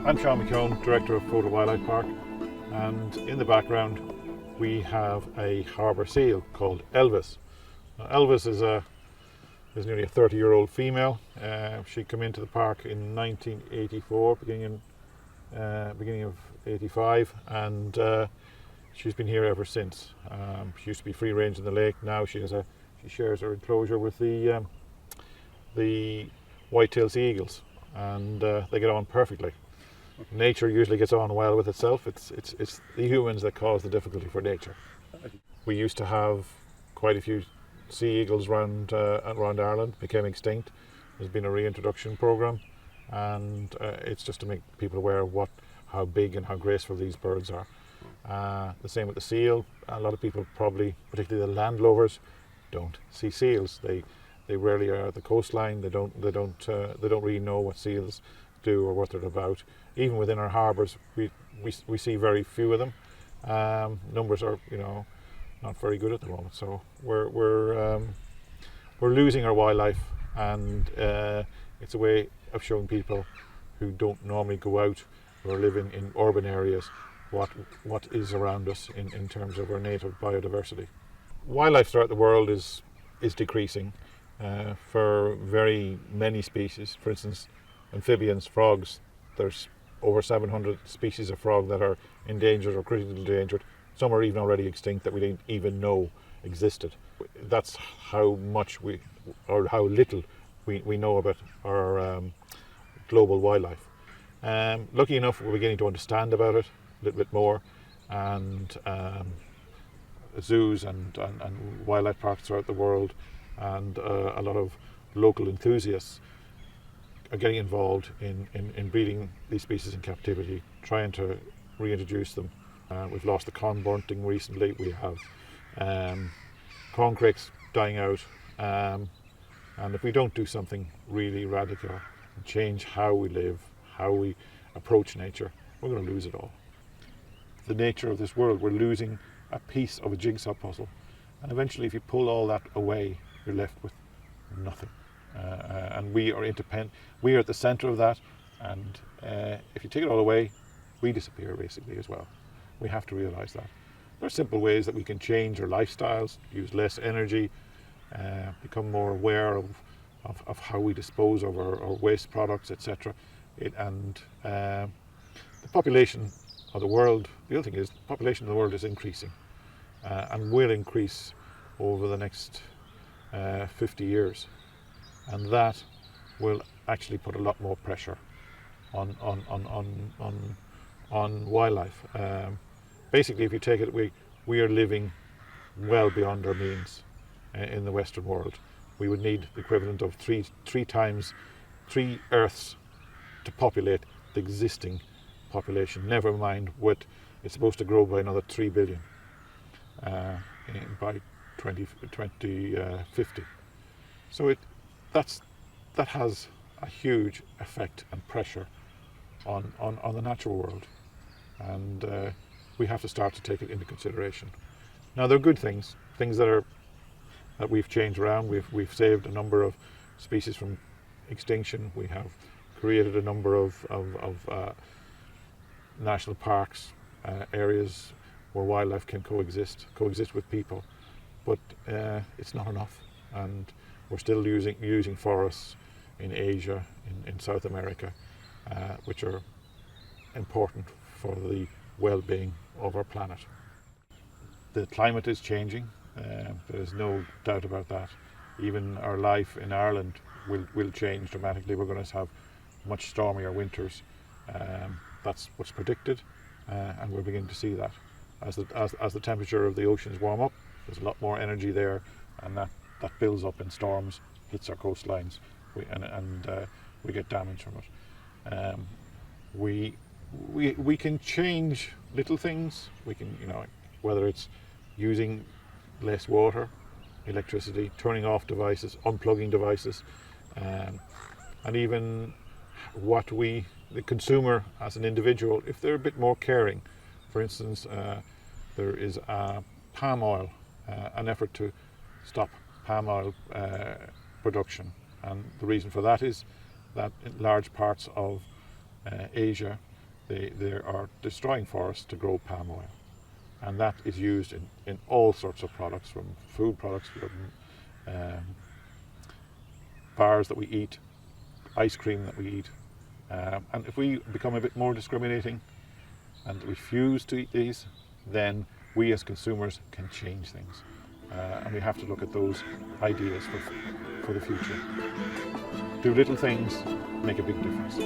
I'm Sean McKeown, Director of Photo Wildlife Park, and in the background we have a harbour seal called Elvis. Now, Elvis is nearly a 30-year-old female. She came into the park in 1984, beginning of 85, and she's been here ever since. She used to be free range in the lake. Now she shares her enclosure with the white-tailed sea eagles, and they get on perfectly. Nature usually gets on well with itself. It's the humans that cause the difficulty for nature. We used to have quite a few sea eagles around Ireland, became extinct. There's been a reintroduction program, and it's just to make people aware of how big and how graceful these birds are. The same with the seal. A lot of people, probably particularly the landlovers, don't see seals. They rarely are at the coastline. They don't really know what seals do or what they're about. Even within our harbours, we see very few of them. Numbers are not very good at the moment. So we're losing our wildlife, and it's a way of showing people who don't normally go out or live in urban areas what is around us in terms of our native biodiversity. Wildlife throughout the world is decreasing for very many species. For instance, amphibians, frogs, there's over 700 species of frog that are endangered or critically endangered. Some are even already extinct that we didn't even know existed. That's how much how little we know about our global wildlife. Lucky enough, we're beginning to understand about it a little bit more, and zoos and wildlife parks throughout the world, and a lot of local enthusiasts are getting involved in breeding these species in captivity, trying to reintroduce them. We've lost the corn bunting recently. We have corncrakes dying out, and if we don't do something really radical and change how we live, how we approach nature, we're going to lose it all. The nature of this world, we're losing a piece of a jigsaw puzzle, and eventually if you pull all that away, you're left with nothing. And we are independent. We are at the centre of that, and if you take it all away, we disappear basically as well. We have to realise that. There are simple ways that we can change our lifestyles, use less energy, become more aware of how we dispose of our waste products, etc. The population of the world, the other thing is, the population of the world is increasing, and will increase over the next 50 years. And that will actually put a lot more pressure on wildlife. Basically, if you take it, we are living well beyond our means in the Western world. We would need the equivalent of three Earths to populate the existing population. Never mind it's supposed to grow by another 3 billion by 2050. So that has a huge effect and pressure on the natural world, and we have to start to take it into consideration. Now, there are good things that we've changed around. We've saved a number of species from extinction. We have created a number of national parks, areas where wildlife can coexist with people, but it's not enough, and we're still using forests in Asia, in South America, which are important for the well-being of our planet. The climate is changing, there's no doubt about that, even our life in Ireland will change dramatically. We're going to have much stormier winters. That's what's predicted, and we're beginning to see that. As the temperature of the oceans warm up, there's a lot more energy there, and that builds up in storms, hits our coastlines, and we get damage from it. We can change little things. We can, whether it's using less water, electricity, turning off devices, unplugging devices, and even the consumer as an individual, if they're a bit more caring. For instance, there is palm oil, an effort to stop palm oil production, and the reason for that is that in large parts of Asia they are destroying forests to grow palm oil, and that is used in all sorts of products, from food products, from bars that we eat, ice cream that we eat. And if we become a bit more discriminating and refuse to eat these, then we as consumers can change things. And we have to look at those ideas for the future. Do little things, make a big difference.